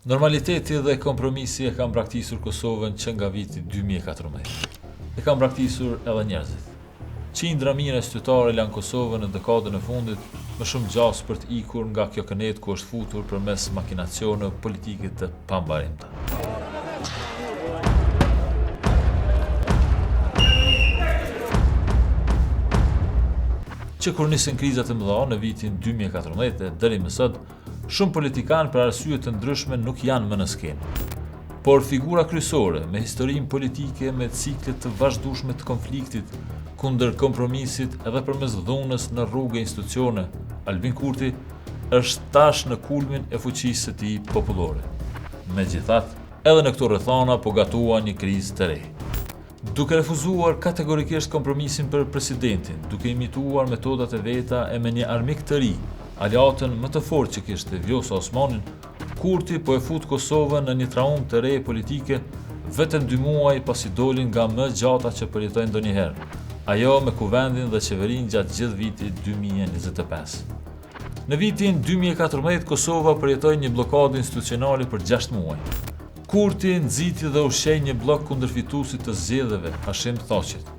Normaliteti dhe kompromisi e kam braktisur Kosovën që nga viti 2014. E kam braktisur edhe njerëzit. Qindra mijë qytetarë lanë Kosovën në dekadën e fundit, më shumë gjas për të ikur nga kjo kënet ku është futur përmes makinacione politike të pambarimta. Që kur nisën krizat e mëdha në vitin 2014 deri më sot, shumë politikanë për arsye të ndryshme nuk janë më në skenë. Por figura kryesore me historinë politike me ciklet të vazhdueshme të konfliktit kundër kompromisit edhe përmes dhunës në rrugë e institucione, Albin Kurti është tash në kulmin e fuqisë së tij popullore. Megjithatë, edhe në këto rrethana po gatuan një krizë të re. Duke refuzuar kategorikisht kompromisin për presidentin, duke imituar metodat e veta e me një armik të ri, aleatën më të fortë që kishte Vjosa Osmanin, Kurti po e fut Kosovën në një traumë të re politike vetëm 2 muaj pasi dolin nga më gjata që përjetoi ndonjëherë, ajo me kuvendin dhe qeverinë gjatë gjithë vitit 2025. Në vitin 2014 Kosova përjetoi një blokadë institucionale për 6 muaj. Kurti nxiti dhe ushqej një blok kundër fituesit të zgjedhjeve, Hashim Thaqit.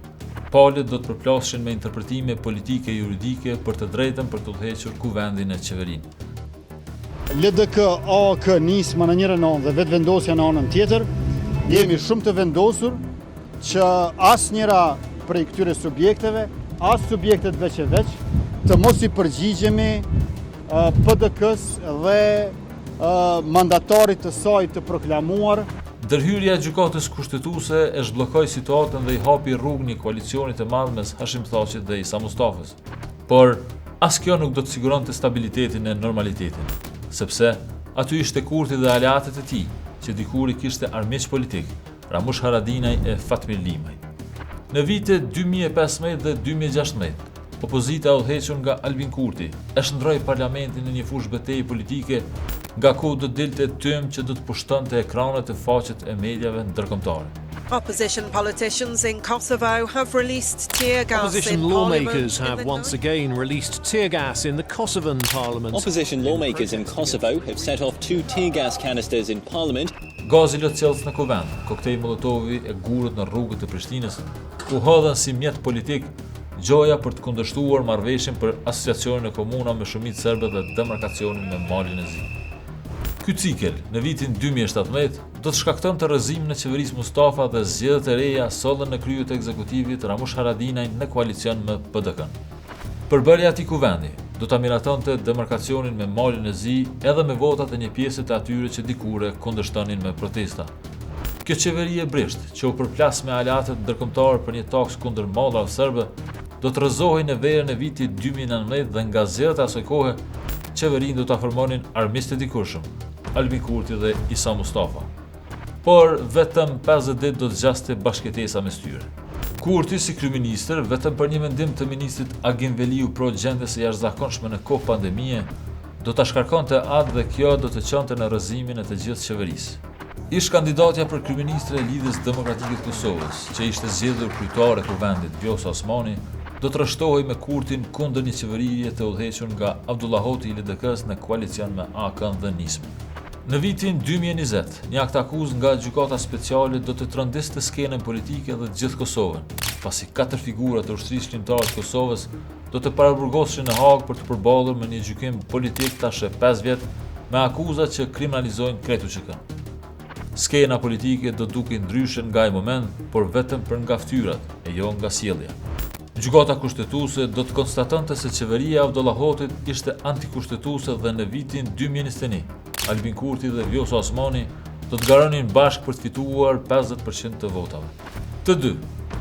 Palët do të përplashin me interpretime politike e juridike për të drejtën për të udhëhequr kuvendin e qeverinë. LDK-AK nis më në njërin anë dhe vetvendosja në anën tjetër, jemi shumë të vendosur që asnjëra prej këtyre subjekteve, as subjektet veç e veç, të mos i përgjigjemi PDK-s dhe mandatarit të saj të proklamuar. Ndërhyrja e gjykatës kushtetuese e zhbllokoi situatën dhe i hapi rrugë një koalicionit të madh mes Hashim Thaqit dhe Isa Mustafës. Por as kjo nuk do të siguronte stabilitetin e normalitetin, sepse aty ishte Kurti dhe aleatët e tij, që dikur i kishte armiq politik, Ramush Haradinaj e Fatmir Limaj. Në vitet 2015 dhe 2016, opozita e udhëhequr nga Albin Kurti e shndroi parlamentin në një fushë betejë politike, nga ku do dilte tym që do të pushtonte ekranet e faqet e mediave ndërkombëtare. Opposition politicians in Kosovo have released tear gas Opposition in lawmakers parliament have once again released tear gas in the Kosovan parliament. Opposition lawmakers in Kosovo have set off 2 tear gas canisters in parliament. Gazi lë cellës në kuvend, koktejl Molotovi e gurët në rrugët e Prishtinës, u hodhen si mjet politik gjoja për të kundërshtuar marrëveshjen për asociacionin e komuna me shumicë serbe dhe demarkacionin me malin e zi. Ky cikël, në vitin 2017, do të shkaktonte rrëzimin e qeverisë Mustafa dhe zgjedhjet e reja sollën në krye të ekzekutivit Ramush Haradinaj në koalicion me PDK-n. Përbërja e atij kuvendi do ta miratonte demarkacionin me malin e zi edhe me votat e një pjese të atyre që dikure kundërshtonin me protesta. Kjo qeveri e brisht, që u përplas me aleatët ndërkombëtar për një taks kundër mallrave serbe, do të rrëzohej në verën e vitit 2019 dhe nga zgjedhjet e asaj kohe, qeverinë do ta formonin armiqtë e dikurshëm, Albin Kurti dhe Isa Mustafa. Por vetëm 50 ditë do të zgjaste bashkëtesa mes tyre. Kurti si kryeministër vetëm për një mendim të ministrit Agim Veliu pro gjendjes së jashtëzakonshme në kohë pandemie do ta shkarkonte atë dhe kjo do të çonte në rrëzimin e të gjithë qeverisë. Ish kandidatja për kryeministre e Lidhjes Demokratike të Kosovës, që ishte zgjedhur kryetare e kuvendit Vjosa Osmani, do të rreshtohej me Kurtin kundër një qeverie të udhëhequr nga Abdullah Hoti i LDK-s në koalicion me AK-n dhe Nismën. Në vitin 2020, një akt akuz nga gjykata speciale do të trondiste skenën politike dhe gjithë Kosovën, pasi 4 figura të ushtrisë shqiptare të Kosovës do të paraburgoseshin në Hagë për të përballur me një gjykim politik tash 5 vjet me akuza që kriminalizojnë krejt UÇK-n. Skena politike do duke ndryshe nga ai moment, por vetëm për nga fytyrat e jo nga sjellja. Gjykata kushtetuese do të konstatonte se qeveria e Abdullah Hotit ishte antikushtetuese dhe në vitin 2021, Albin Kurti dhe Vjosa Osmani do të garonin bashkë për të fituar 50% të votave. Të dy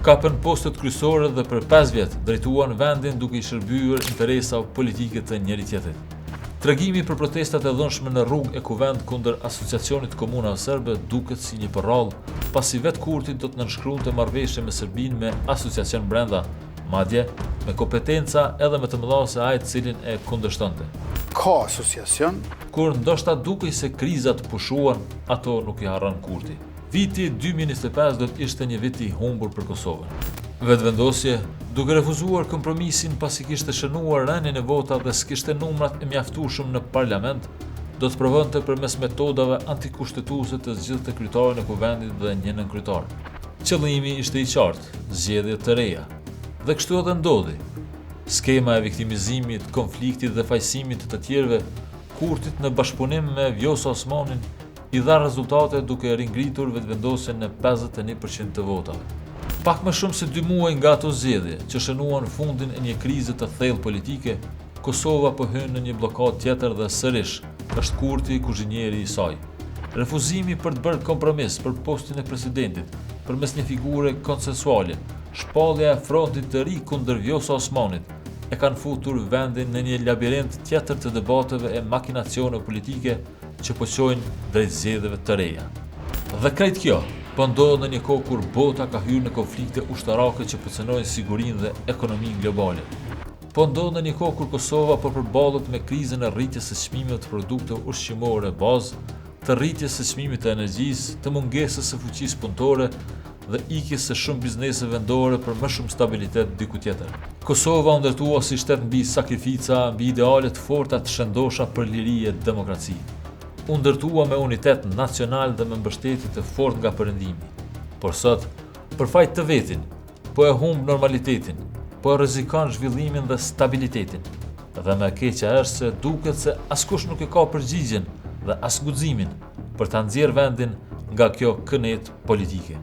kapën postet kryesore dhe për 5 vjet drejtuan vendin duke i shërbyer interesa politike të njëri tjetrit. Tregimi për protestat e dhunshme në rrugë e kuvend kundër asociacionit të komunave serbe duket si një përrall, pasi vetë Kurti do të nënshkruante marrëveshje me Serbinë me asociacion brenda, madje me kompetenca edhe më të mëdha se ai të cilin e kundërshtonte. Ka asociacion, kur ndoshta dukej se krizat pushuan, ato nuk i harron Kurti. Viti 2025 do të ishte një vit i humbur për Kosovën. Vetvendosje, duke refuzuar kompromisin pasi kishte shënuar rënien e vota dhe s'kishte numrat e mjaftueshëm në parlament, do të provonte përmes metodave antikushtetuese të zgjidhte kryetarin e kuvendit dhe një nënkryetar. Qëllimi ishte i qartë, zgjedhje të reja. Dhe kështu edhe ndodhi. Skema e viktimizimit, konfliktit dhe fajsimit të tjerëve, Kurtit në bashkëpunim me Vjosa Osmanin, i dha rezultate duke ringritur vetëvendosjen në 51% të votave. Pak më shumë se 2 muaj nga ato zgjedhje, që shënuan fundin e një krize të thellë politike, Kosova po hyn në një blokadë tjetër dhe sërish është Kurti kuzhinjeri i saj. Refuzimi për të bërë kompromis për postin e presidentit, përmes një figure konsensuale, shpallja e frontit të ri kundër Vjosa Osmanit, e kanë futur vendin në një labirint tjetër të debateve e makinacione politike që po çojnë drejt zgjedhjeve të reja. Dhe krejt kjo po ndodh në një kohë kur bota ka hyrë në konflikte ushtarake që përcënojnë sigurinë dhe ekonominë globale. Po ndodh në një kohë kur Kosova po përballet me krizën e rritjes së çmimeve të produkteve ushqimore bazë, të rritjes së çmimit të energjisë, të mungesës së fuqisë punëtore dhe ikjes së shumë biznese vendore për më shumë stabilitet diku tjetër. Kosova u ndërtua si shtet mbi sakrifica, mbi ideale të forta të shëndosha për liri e demokraci. U ndërtua me unitet nacional dhe me mbështetje të fortë nga perëndimi. Por sot, për fajt të vetin, po e humb normalitetin, po e rrezikon zhvillimin dhe stabilitetin. Dhe më e keqja është se duket se askush nuk e ka përgjigjen dhe as guximin për ta nxjerrë vendin nga kjo kënet politike.